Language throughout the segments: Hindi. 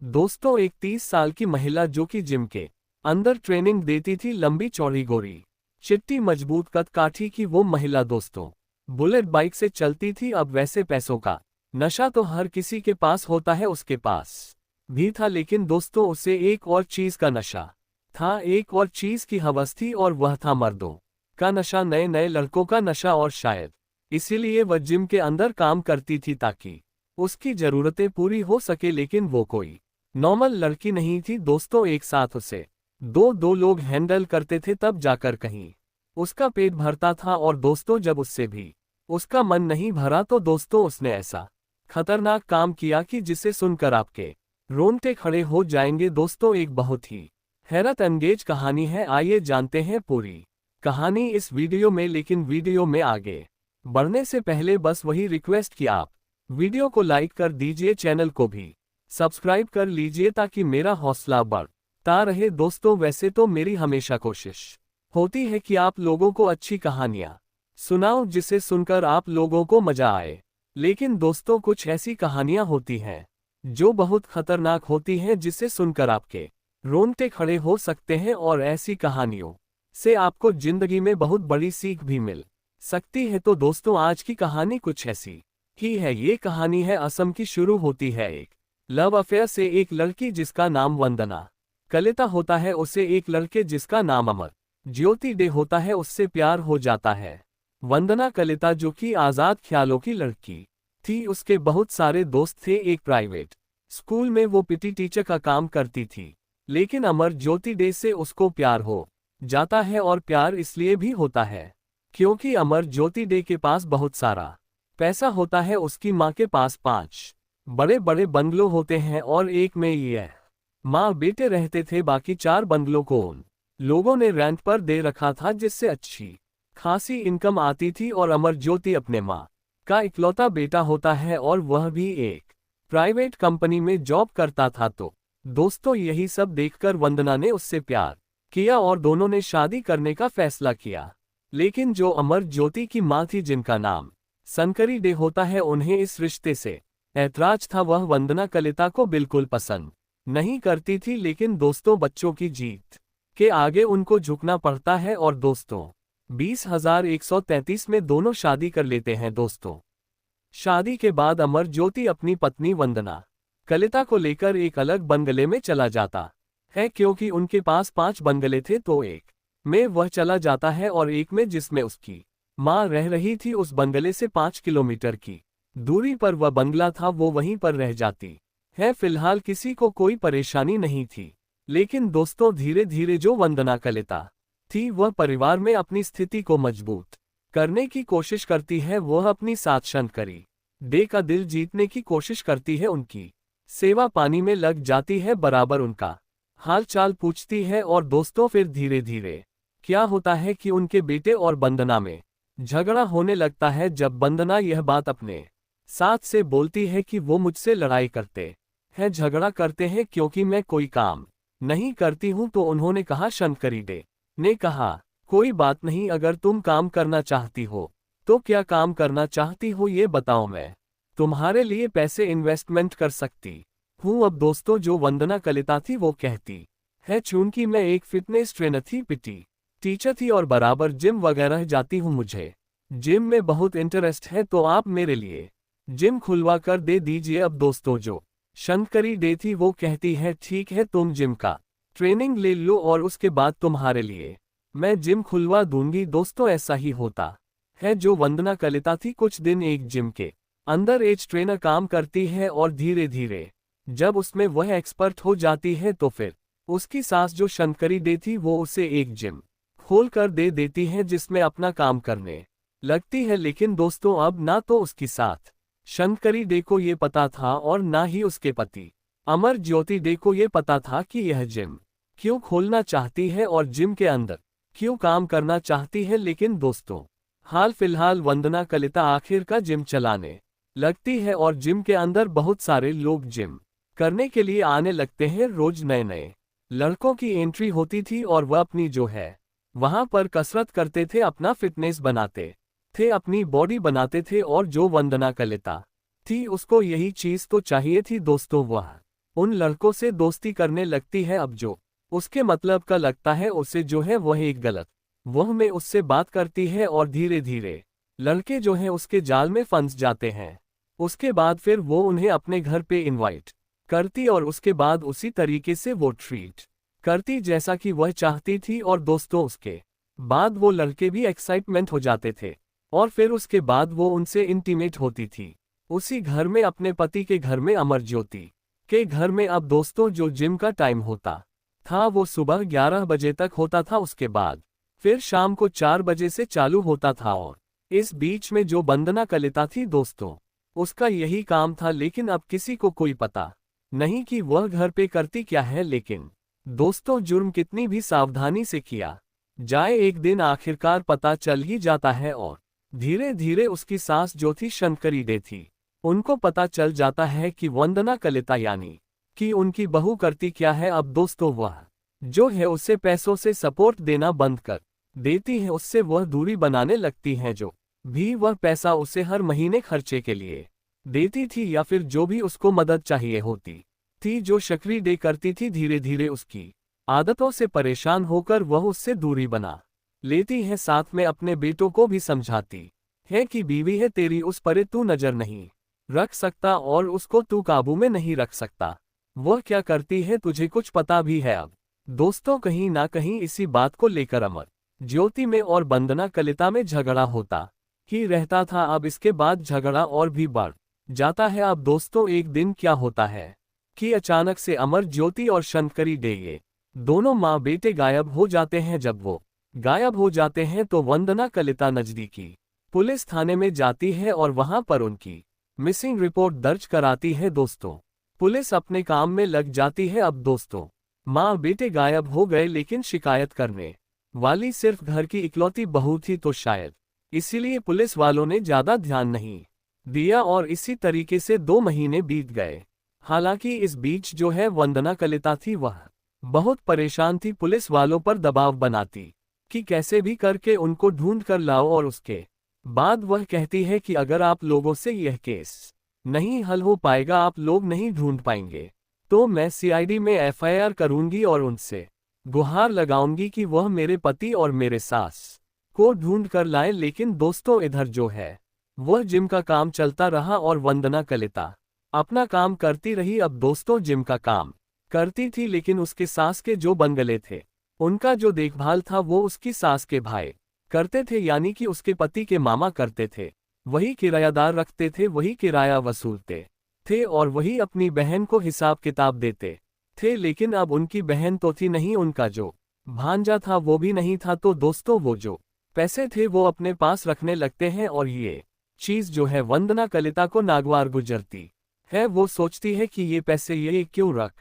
दोस्तों, एक 30 साल की महिला जो कि जिम के अंदर ट्रेनिंग देती थी, लंबी चौड़ी गोरी चिट्टी मजबूत कद काठी की वो महिला दोस्तों बुलेट बाइक से चलती थी। अब वैसे पैसों का नशा तो हर किसी के पास होता है, उसके पास भी था, लेकिन दोस्तों उसे एक और चीज का नशा था, एक और चीज की हवस थी, और वह था मर्दों का नशा, नए नए लड़कों का नशा। और शायद इसीलिए वह जिम के अंदर काम करती थी ताकि उसकी जरूरतें पूरी हो सके। लेकिन वो कोई नॉर्मल लड़की नहीं थी दोस्तों, एक साथ उसे दो दो लोग हैंडल करते थे तब जाकर कहीं उसका पेट भरता था। और दोस्तों जब उससे भी उसका मन नहीं भरा तो दोस्तों उसने ऐसा खतरनाक काम किया कि जिसे सुनकर आपके रोंगटे खड़े हो जाएंगे। दोस्तों एक बहुत ही हैरत अंगेज कहानी है, आइए जानते हैं पूरी कहानी इस वीडियो में। लेकिन वीडियो में आगे बढ़ने से पहले बस वही रिक्वेस्ट कि आप वीडियो को लाइक कर दीजिए, चैनल को भी सब्सक्राइब कर लीजिए ताकि मेरा हौसला बढ़ता रहे। दोस्तों वैसे तो मेरी हमेशा कोशिश होती है कि आप लोगों को अच्छी कहानियां सुनाऊं जिसे सुनकर आप लोगों को मजा आए, लेकिन दोस्तों कुछ ऐसी कहानियां होती हैं जो बहुत खतरनाक होती हैं, जिसे सुनकर आपके रोंगटे खड़े हो सकते हैं। और ऐसी कहानियों से आपको जिंदगी में बहुत बड़ी सीख भी मिल सकती है। तो दोस्तों आज की कहानी कुछ ऐसी ही है। ये कहानी है असम की। शुरू होती है एक लव अफेयर से। एक लड़की जिसका नाम वंदना कलिता होता है, उसे एक लड़के जिसका नाम अमर ज्योति डे होता है उससे प्यार हो जाता है। वंदना कलिता जो कि आजाद ख्यालों की लड़की थी, उसके बहुत सारे दोस्त थे। एक प्राइवेट स्कूल में वो पीटी टीचर का काम करती थी, लेकिन अमर ज्योति डे से उसको प्यार हो जाता है। और प्यार इसलिए भी होता है क्योंकि अमर ज्योति डे के पास बहुत सारा पैसा होता है। उसकी माँ के पास 5 बड़े बड़े बंगलों होते हैं और एक में ये माँ बेटे रहते थे। बाकी 4 बंगलों को उन लोगों ने रेंट पर दे रखा था, जिससे अच्छी खासी इनकम आती थी। और अमर ज्योति अपने माँ का इकलौता बेटा होता है और वह भी एक प्राइवेट कंपनी में जॉब करता था। तो दोस्तों यही सब देखकर वंदना ने उससे प्यार किया और दोनों ने शादी करने का फैसला किया। लेकिन जो अमर ज्योति की माँ थी, जिनका नाम शंकरी डे होता है, उन्हें इस रिश्ते से ऐतराज था। वह वंदना कलिता को बिल्कुल पसंद नहीं करती थी, लेकिन दोस्तों बच्चों की जीत के आगे उनको झुकना पड़ता है। और दोस्तों 20,133 में दोनों शादी कर लेते हैं। दोस्तों शादी के बाद अमर ज्योति अपनी पत्नी वंदना कलिता को लेकर एक अलग बंगले में चला जाता है, क्योंकि उनके पास 5 बंगले थे। तो एक में वह चला जाता है और एक में जिसमें उसकी माँ रह रही थी, उस बंगले से 5 किलोमीटर की दूरी पर वह बंगला था, वो वहीं पर रह जाती है। फिलहाल किसी को कोई परेशानी नहीं थी, लेकिन दोस्तों धीरे धीरे जो वंदना कलिता थी वह परिवार में अपनी स्थिति को मजबूत करने की कोशिश करती है। वह अपनी साथ शंकरी डे का दिल जीतने की कोशिश करती है, उनकी सेवा पानी में लग जाती है, बराबर उनका हाल चाल पूछती है। और दोस्तों फिर धीरे धीरे क्या होता है कि उनके बेटे और वंदना में झगड़ा होने लगता है। जब वंदना यह बात अपने साथ से बोलती है कि वो मुझसे लड़ाई करते हैं, झगड़ा करते हैं क्योंकि मैं कोई काम नहीं करती हूं, तो उन्होंने कहा, शंकरी डे ने कहा, कोई बात नहीं, अगर तुम काम करना चाहती हो तो क्या काम करना चाहती हो ये बताओ, मैं तुम्हारे लिए पैसे इन्वेस्टमेंट कर सकती हूँ। अब दोस्तों जो वंदना कलिता थी वो कहती है, चूंकि मैं एक फिटनेस ट्रेनर थी, पीटी टीचर थी और बराबर जिम वगैरह जाती हूँ, मुझे जिम में बहुत इंटरेस्ट है, तो आप मेरे लिए जिम खुलवा कर दे दीजिए। अब दोस्तों जो शंकरी डे थी वो कहती है, ठीक है, तुम जिम का ट्रेनिंग ले लो और उसके बाद तुम्हारे लिए मैं जिम खुलवा दूंगी। दोस्तों ऐसा ही होता है। जो वंदना कलिता थी कुछ दिन एक जिम के अंदर एज ट्रेनर काम करती है, और धीरे धीरे जब उसमें वह एक्सपर्ट हो जाती है तो फिर उसकी सास जो शंकरी डे थी वो उसे एक जिम खोल कर दे देती है, जिसमें अपना काम करने लगती है। लेकिन दोस्तों अब ना तो उसकी साथ शंकरी डे को ये पता था और ना ही उसके पति अमर ज्योति डे को ये पता था कि यह जिम क्यों खोलना चाहती है और जिम के अंदर क्यों काम करना चाहती है। लेकिन दोस्तों हाल फिलहाल वंदना कलिता आखिर का जिम चलाने लगती है और जिम के अंदर बहुत सारे लोग जिम करने के लिए आने लगते हैं। रोज नए नए लड़कों की एंट्री होती थी और वह अपनी जो है वहां पर कसरत करते थे, अपना फिटनेस बनाते थे, अपनी बॉडी बनाते थे। और जो वंदना कलिता थी उसको यही चीज तो चाहिए थी। दोस्तों वह उन लड़कों से दोस्ती करने लगती है अब जो उसके मतलब का लगता है उसे जो है वह एक गलत वह में उससे बात करती है और धीरे धीरे लड़के जो है उसके जाल में फंस जाते हैं। उसके बाद फिर वो उन्हें अपने घर पे इनवाइट करती और उसके बाद उसी तरीके से वो ट्रीट करती जैसा कि वह चाहती थी और दोस्तों उसके बाद वो लड़के भी एक्साइटमेंट हो जाते थे और फिर उसके बाद वो उनसे इंटीमेट होती थी। उसी घर में अपने पति के घर में अमरज्योति के घर में अब दोस्तों जो जिम का टाइम होता था वो सुबह 11 बजे तक होता था, उसके बाद फिर शाम को 4 बजे से चालू होता था और इस बीच में जो वंदना कलिता थी दोस्तों उसका यही काम था, लेकिन अब किसी को कोई पता नहीं कि वह घर पे करती क्या है। लेकिन दोस्तों जुर्म कितनी भी सावधानी से किया जाए एक दिन आखिरकार पता चल ही जाता है और धीरे धीरे उसकी सास जो थी शंकरी डे थी उनको पता चल जाता है कि वंदना कलिता यानी कि उनकी बहू करती क्या है। अब दोस्तों वह जो है उसे पैसों से सपोर्ट देना बंद कर देती है, उससे वह दूरी बनाने लगती हैं। जो भी वह पैसा उसे हर महीने खर्चे के लिए देती थी या फिर जो भी उसको मदद चाहिए होती थी जो शक्री डे करती थी, धीरे धीरे उसकी आदतों से परेशान होकर वह उससे दूरी बना लेती है। साथ में अपने बेटों को भी समझाती है कि बीवी है तेरी, उस पर तू नजर नहीं रख सकता और उसको तू काबू में नहीं रख सकता। वह क्या करती है तुझे कुछ पता भी है। अब दोस्तों कहीं ना कहीं इसी बात को लेकर अमर ज्योति में और वंदना कलिता में झगड़ा होता ही रहता था। अब इसके बाद झगड़ा और भी बढ़ जाता है। अब दोस्तों एक दिन क्या होता है कि अचानक से अमर ज्योति और शंकरी डे ये दोनों माँ बेटे गायब हो जाते हैं। जब वो गायब हो जाते हैं तो वंदना कलिता नजदीकी पुलिस थाने में जाती है और वहां पर उनकी मिसिंग रिपोर्ट दर्ज कराती है। दोस्तों पुलिस अपने काम में लग जाती है। अब दोस्तों माँ बेटे गायब हो गए, लेकिन शिकायत करने वाली सिर्फ घर की इकलौती बहू थी, तो शायद इसीलिए पुलिस वालों ने ज्यादा ध्यान नहीं दिया और इसी तरीके से 2 महीने बीत गए। हालांकि इस बीच जो है वंदना कलिता थी वह बहुत परेशान थी, पुलिस वालों पर दबाव बनाती कि कैसे भी करके उनको ढूंढ कर लाओ और उसके बाद वह कहती है कि अगर आप लोगों से यह केस नहीं हल हो पाएगा, आप लोग नहीं ढूंढ पाएंगे, तो मैं सीआईडी में एफआईआर करूंगी और उनसे गुहार लगाऊंगी कि वह मेरे पति और मेरे सास को ढूंढ कर लाए। लेकिन दोस्तों इधर जो है वह जिम का काम चलता रहा और वंदना कलिता अपना काम करती रही। अब दोस्तों जिम का काम करती थी, लेकिन उसके सास के जो बंगले थे उनका जो देखभाल था वो उसकी सास के भाई करते थे, यानी कि उसके पति के मामा करते थे। वही किरायादार रखते थे, वही किराया वसूलते थे और वही अपनी बहन को हिसाब किताब देते थे। लेकिन अब उनकी बहन तो थी नहीं, उनका जो भांजा था वो भी नहीं था। तो दोस्तों वो जो पैसे थे वो अपने पास रखने लगते हैं और ये चीज जो है वंदना कलिता को नागवार गुजरती है। वो सोचती है कि ये पैसे ये क्यों रख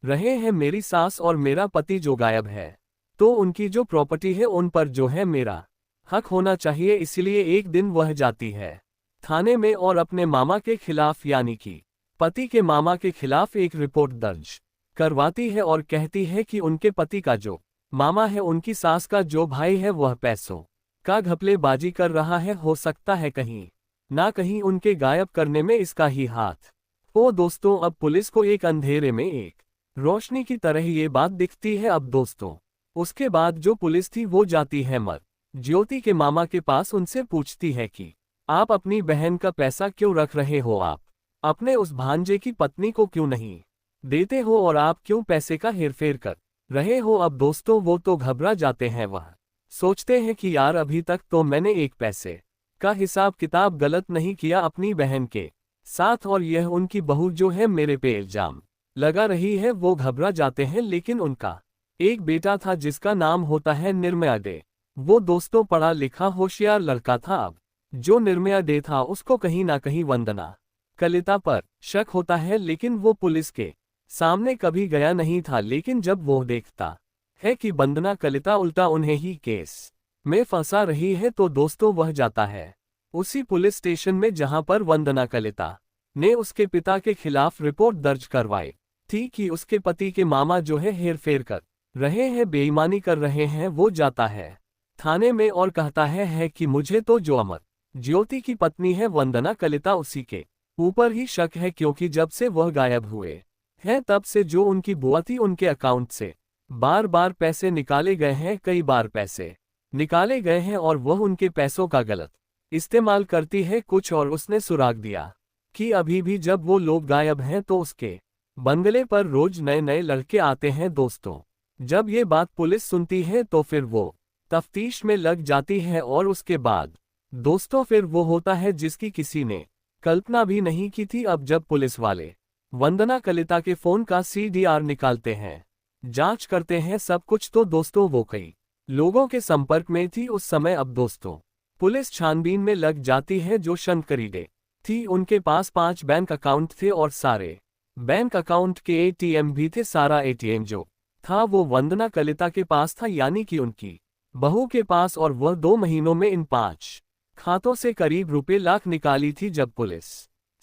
रहे हैं, मेरी सास और मेरा पति जो गायब है तो उनकी जो प्रॉपर्टी है उन पर जो है मेरा हक होना चाहिए। इसलिए एक दिन वह जाती है थाने में और अपने मामा के खिलाफ यानी कि पति के मामा के खिलाफ एक रिपोर्ट दर्ज करवाती है और कहती है कि उनके पति का जो मामा है उनकी सास का जो भाई है वह पैसों का घपलेबाजी कर रहा है, हो सकता है कहीं ना कहीं उनके गायब करने में इसका ही हाथ हो। दोस्तों अब पुलिस को एक अंधेरे में एक रोशनी की तरह ये बात दिखती है। अब दोस्तों उसके बाद जो पुलिस थी वो जाती है मर ज्योति के मामा के पास, उनसे पूछती है कि आप अपनी बहन का पैसा क्यों रख रहे हो, आप अपने उस भांजे की पत्नी को क्यों नहीं देते हो और आप क्यों पैसे का हेरफेर कर रहे हो। अब दोस्तों वो तो घबरा जाते हैं, वह सोचते हैं कि यार अभी तक तो मैंने एक पैसे का हिसाब किताब गलत नहीं किया अपनी बहन के साथ और यह उनकी बहू जो है मेरे पे इल्जाम लगा रही है। वो घबरा जाते हैं, लेकिन उनका एक बेटा था जिसका नाम होता है निर्मया डे। वो दोस्तों पढ़ा लिखा होशियार लड़का था। अब जो निर्मया डे था उसको कहीं ना कहीं वंदना कलिता पर शक होता है, लेकिन वो पुलिस के सामने कभी गया नहीं था। लेकिन जब वो देखता है कि वंदना कलिता उल्टा उन्हें ही केस में फंसा रही है तो दोस्तों वह जाता है उसी पुलिस स्टेशन में जहां पर वंदना कलिता ने उसके पिता के खिलाफ रिपोर्ट दर्ज करवाई थी कि उसके पति के मामा जो है हेरफेर कर रहे हैं, बेईमानी कर रहे हैं। वो जाता है थाने में और कहता है कि मुझे तो जो अमर ज्योति की पत्नी है वंदना कलिता उसी के ऊपर ही शक है, क्योंकि जब से वह गायब हुए है तब से जो उनकी बुआ थी उनके अकाउंट से बार बार पैसे निकाले गए हैं, कई बार पैसे निकाले गए हैं और वह उनके पैसों का गलत इस्तेमाल करती है कुछ और उसने सुराग दिया कि अभी भी जब वो लोग गायब हैं तो उसके बंगले पर रोज नए नए लड़के आते हैं दोस्तों। जब ये बात पुलिस सुनती है तो फिर वो तफ्तीश में लग जाती है और उसके बाद दोस्तों फिर वो होता है जिसकी किसी ने कल्पना भी नहीं की थी। अब जब पुलिस वाले वंदना कलिता के फोन का CDR निकालते हैं, जांच करते हैं सब कुछ, तो दोस्तों वो कई लोगों के संपर्क में थी उस समय। अब दोस्तों पुलिस छानबीन में लग जाती है। जो शंकरीडे थी उनके पास 5 बैंक अकाउंट थे और सारे बैंक अकाउंट के ATM भी थे। सारा ATM जो था वो वंदना कलिता के पास था, यानी कि उनकी बहू के पास, और वह 2 महीनों में इन 5 खातों से करीब रुपए लाख निकाली थी। जब पुलिस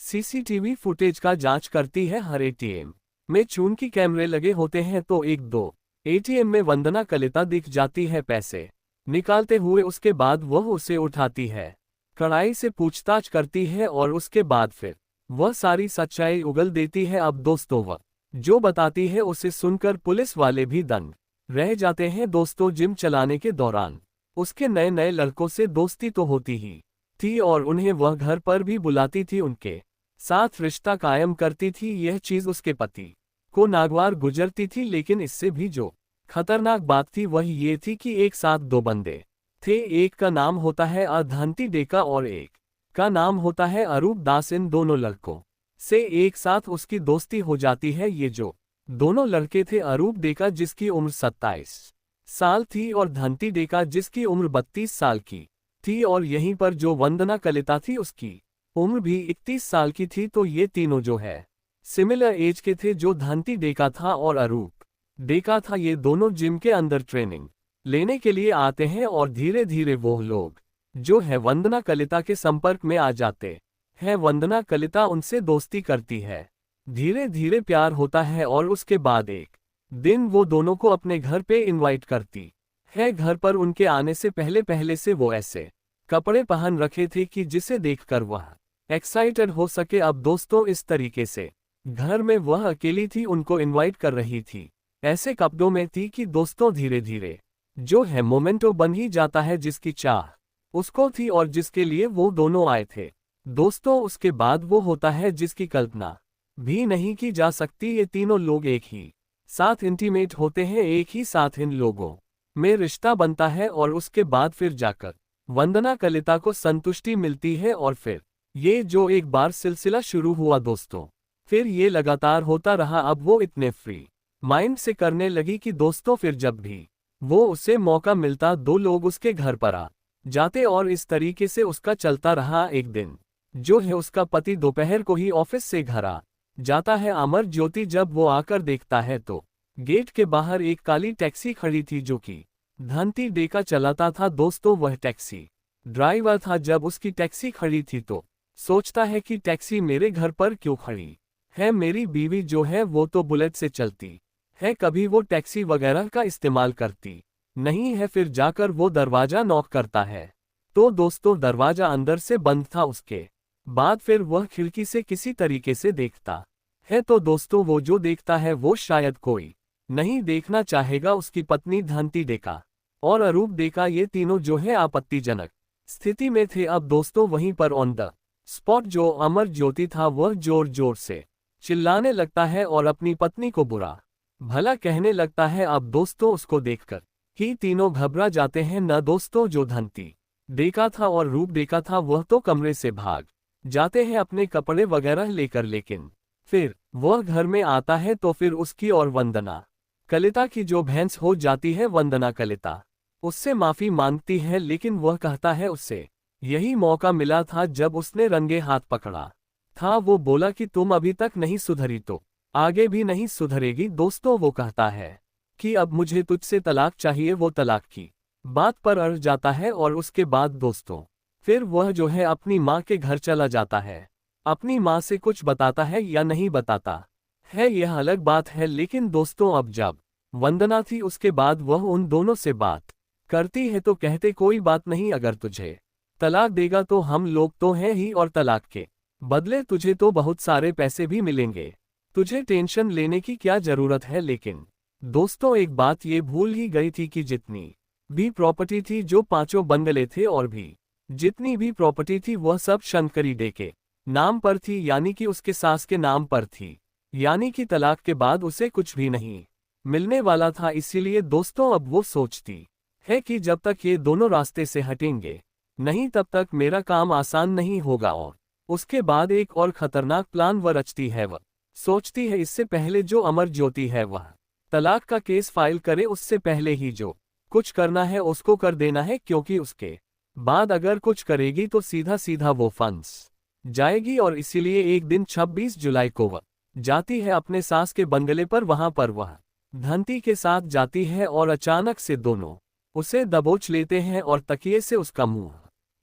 CCTV फुटेज का जांच करती है, हर ATM में चून की कैमरे लगे होते हैं, तो 1-2 ATM में वंदना कलिता दिख जाती है पैसे निकालते हुए। उसके बाद वह उसे उठाती है, कड़ाई से पूछताछ करती है और उसके बाद फिर वह सारी सच्चाई उगल देती है। अब दोस्तों वह जो बताती है उसे सुनकर पुलिस वाले भी दंग रह जाते हैं। दोस्तों जिम चलाने के दौरान उसके नए नए लड़कों से दोस्ती तो होती ही थी और उन्हें वह घर पर भी बुलाती थी, उनके साथ रिश्ता कायम करती थी। यह चीज उसके पति को नागवार गुजरती थी, लेकिन इससे भी जो खतरनाक बात थी वह ये थी कि एक साथ 2 बंदे थे। एक का नाम होता है अधांति डेका और एक का नाम होता है अरूप दास। इन दोनों लड़कों से एक साथ उसकी दोस्ती हो जाती है। ये जो दोनों लड़के थे, अरूप डेका जिसकी उम्र 27 साल थी और धंती डेका जिसकी उम्र 32 साल की थी, और यहीं पर जो वंदना कलिता थी उसकी उम्र भी 31 साल की थी। तो ये तीनों जो है सिमिलर एज के थे। जो धंती डेका था और अरूप डेका था, ये दोनों जिम के अंदर ट्रेनिंग लेने के लिए आते हैं और धीरे धीरे वो लोग जो है वंदना कलिता के संपर्क में आ जाते हैं। वंदना कलिता उनसे दोस्ती करती है, धीरे धीरे प्यार होता है और उसके बाद एक दिन वो दोनों को अपने घर पे इनवाइट करती है। घर पर उनके आने से पहले पहले से वो ऐसे कपड़े पहन रखे थे कि जिसे देखकर वह एक्साइटेड हो सके। अब दोस्तों इस तरीके से घर में वह अकेली थी, उनको इनवाइट कर रही थी, ऐसे कपड़ों में थी कि दोस्तों धीरे धीरे जो है मोमेंटो बन ही जाता है, जिसकी चाह उसको थी और जिसके लिए वो दोनों आए थे। दोस्तों उसके बाद वो होता है जिसकी कल्पना भी नहीं की जा सकती। ये तीनों लोग एक ही साथ इंटीमेट होते हैं, एक ही साथ इन लोगों में रिश्ता बनता है और उसके बाद फिर जाकर वंदना कलिता को संतुष्टि मिलती है और फिर ये जो एक बार सिलसिला शुरू हुआ दोस्तों, फिर ये लगातार होता रहा। अब वो इतने फ्री माइंड से करने लगी कि दोस्तों फिर जब भी वो उसे मौका मिलता 2 लोग उसके घर पर आ जाते और इस तरीके से उसका चलता रहा। एक दिन जो है उसका पति दोपहर को ही ऑफिस से घर आ जाता है, अमर ज्योति। जब वो आकर देखता है तो गेट के बाहर एक काली टैक्सी खड़ी थी जो कि धंती डेका चलाता था। दोस्तों वह टैक्सी ड्राइवर था। जब उसकी टैक्सी खड़ी थी तो सोचता है कि टैक्सी मेरे घर पर क्यों खड़ी है, मेरी बीवी जो है वो तो बुलेट से चलती है, कभी वो टैक्सी वगैरह का इस्तेमाल करती नहीं है। फिर जाकर वो दरवाजा नॉक करता है तो दोस्तों दरवाजा अंदर से बंद था। उसके बाद फिर वह खिड़की से किसी तरीके से देखता है तो दोस्तों वो जो देखता है वो शायद कोई नहीं देखना चाहेगा। उसकी पत्नी धंती डेका और अरूप डेका, ये तीनों जो है आपत्तिजनक स्थिति में थे। अब दोस्तों वहीं पर ऑन द स्पॉट जो अमर ज्योति था वह जोर जोर से चिल्लाने लगता है और अपनी पत्नी को बुरा भला कहने लगता है। अब दोस्तों उसको देखकर ही तीनों घबरा जाते हैं। न दोस्तों जो धंती डेका था और रूप डेका था वह तो कमरे से भाग जाते हैं अपने कपड़े वगैरह लेकर, लेकिन फिर वह घर में आता है तो फिर उसकी और वंदना कलिता की जो भैंस हो जाती है, वंदना कलिता उससे माफी मांगती है, लेकिन वह कहता है उससे यही मौका मिला था जब उसने रंगे हाथ पकड़ा था। वो बोला कि तुम अभी तक नहीं सुधरी तो आगे भी नहीं सुधरेगी। दोस्तों वो कहता है कि अब मुझे तुझसे तलाक चाहिए। वो तलाक की बात पर अड़ जाता है और उसके बाद दोस्तों फिर वह जो है अपनी माँ के घर चला जाता है। अपनी माँ से कुछ बताता है या नहीं बताता है यह अलग बात है, लेकिन दोस्तों अब जब वंदना थी उसके बाद वह उन दोनों से बात करती है तो कहते कोई बात नहीं, अगर तुझे तलाक देगा तो हम लोग तो हैं ही, और तलाक के बदले तुझे तो बहुत सारे पैसे भी मिलेंगे। तुझे टेंशन लेने की क्या जरूरत है। लेकिन दोस्तों एक बात ये भूल ही गई थी कि जितनी भी प्रॉपर्टी थी, जो 5 बंगले थे और भी जितनी भी प्रॉपर्टी थी, वह सब शंकरी डे के नाम पर थी, यानी कि उसके सास के नाम पर थी। यानी कि तलाक के बाद उसे कुछ भी नहीं मिलने वाला था। इसीलिए दोस्तों अब वो सोचती है कि जब तक ये दोनों रास्ते से हटेंगे नहीं, तब तक मेरा काम आसान नहीं होगा। और उसके बाद एक और खतरनाक प्लान वह रचती है। वह सोचती है इससे पहले जो अमर ज्योति है वह तलाक का केस फाइल करे, उससे पहले ही जो कुछ करना है उसको कर देना है, क्योंकि उसके बाद अगर कुछ करेगी तो सीधा सीधा वो फंस जाएगी। और इसीलिए एक दिन 26 जुलाई को वह जाती है अपने सास के बंगले पर। वहां पर वह धंती के साथ जाती है और अचानक से दोनों उसे दबोच लेते हैं और तकिए से उसका मुंह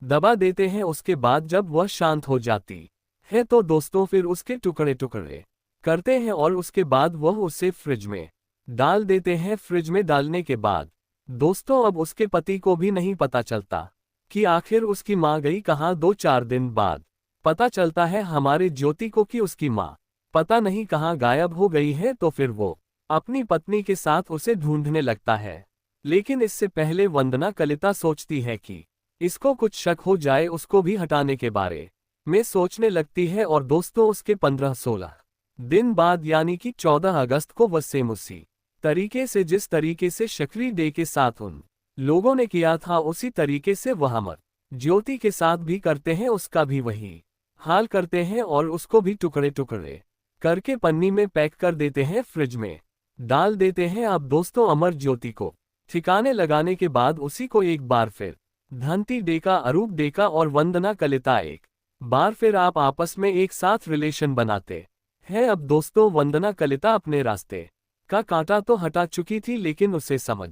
दबा देते हैं। उसके बाद जब वह शांत हो जाती है तो दोस्तों फिर उसके टुकड़े टुकड़े करते हैं और उसके बाद वह उसे फ्रिज में डाल देते हैं। फ्रिज में डालने के बाद दोस्तों अब उसके पति को भी नहीं पता चलता कि आखिर उसकी माँ गई कहाँ। 2-4 दिन बाद पता चलता है हमारे ज्योति को कि उसकी माँ पता नहीं कहाँ गायब हो गई है। तो फिर वो अपनी पत्नी के साथ उसे ढूंढने लगता है। लेकिन इससे पहले वंदना कलिता सोचती है कि इसको कुछ शक हो जाए, उसको भी हटाने के बारे में सोचने लगती है। और दोस्तों उसके 15-16 दिन बाद यानी कि 14 अगस्त को वह सेम उसी तरीके से, जिस तरीके से शंकरी डे के साथ उन लोगों ने किया था, उसी तरीके से वह अमर ज्योति के साथ भी करते हैं। उसका भी वही हाल करते हैं और उसको भी टुकड़े टुकड़े करके पन्नी में पैक कर देते हैं, फ्रिज में डाल देते हैं। अब दोस्तों अमर ज्योति को ठिकाने लगाने के बाद उसी को एक बार फिर धंती डे का, अरूप डे का और वंदना कलिता एक बार फिर आप आपस में एक साथ रिलेशन बनाते हैं। अब दोस्तों वंदना कलिता अपने रास्ते का कांटा तो हटा चुकी थी, लेकिन उसे समझ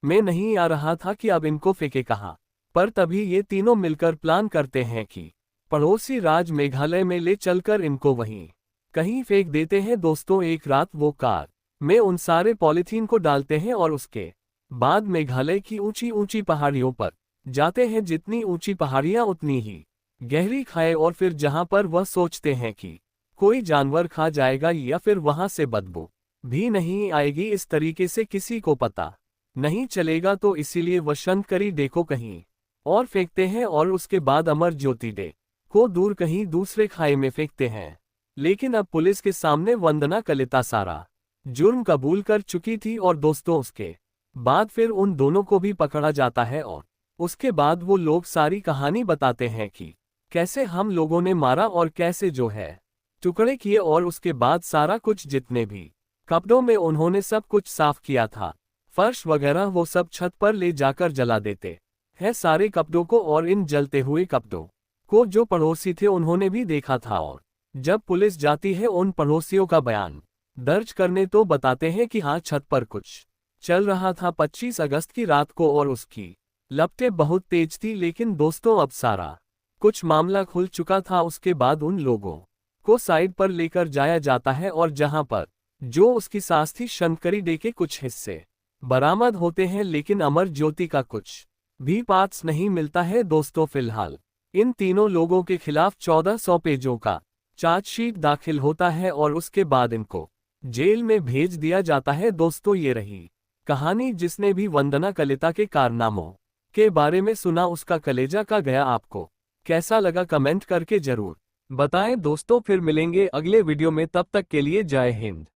में नहीं आ रहा था कि अब इनको फेंके कहाँ। पर तभी ये तीनों मिलकर प्लान करते हैं कि पड़ोसी राज्य मेघालय में ले चलकर इनको वहीं कहीं फेंक देते हैं। दोस्तों एक रात वो कार में उन सारे पॉलीथीन को डालते हैं और उसके बाद मेघालय की ऊंची ऊंची पहाड़ियों पर जाते हैं। जितनी ऊंची पहाड़ियां उतनी ही गहरी खाई। और फिर जहां पर वह सोचते हैं कि कोई जानवर खा जाएगा या फिर वहां से बदबू भी नहीं आएगी, इस तरीके से किसी को पता नहीं चलेगा, तो इसीलिए वह शंकरी डे को कहीं और फेंकते हैं। और उसके बाद अमर ज्योति डे को दूर कहीं दूसरे खाई में फेंकते हैं। लेकिन अब पुलिस के सामने वंदना कलिता सारा जुर्म कबूल कर चुकी थी। और दोस्तों उसके बाद फिर उन दोनों को भी पकड़ा जाता है और उसके बाद वो लोग सारी कहानी बताते हैं कि कैसे हम लोगों ने मारा और कैसे जो है टुकड़े किए। और उसके बाद सारा कुछ जितने भी कपड़ों में उन्होंने सब कुछ साफ किया था, फर्श वगैरह, वो सब छत पर ले जाकर जला देते हैं सारे कपड़ों को। और इन जलते हुए कपड़ों को जो पड़ोसी थे उन्होंने भी देखा था। और जब पुलिस जाती है उन पड़ोसियों का बयान दर्ज करने तो बताते हैं कि हाँ छत पर कुछ चल रहा था 25 अगस्त की रात को और उसकी लपटें बहुत तेज थी। लेकिन दोस्तों अब सारा कुछ मामला खुल चुका था। उसके बाद उन लोगों को साइड पर लेकर जाया जाता है और जहां पर जो उसकी सास थी शंकरी डे के कुछ हिस्से बरामद होते हैं, लेकिन अमर ज्योति का कुछ भी पार्ट्स नहीं मिलता है। दोस्तों फिलहाल इन तीनों लोगों के खिलाफ 1400 पेजों का चार्जशीट दाखिल होता है और उसके बाद इनको जेल में भेज दिया जाता है। दोस्तों ये रही कहानी। जिसने भी वंदना कलिता के कारनामों के बारे में सुना उसका कलेजा का गया। आपको कैसा लगा कमेंट करके जरूर बताएं दोस्तों। फिर मिलेंगे अगले वीडियो में, तब तक के लिए जय हिंद।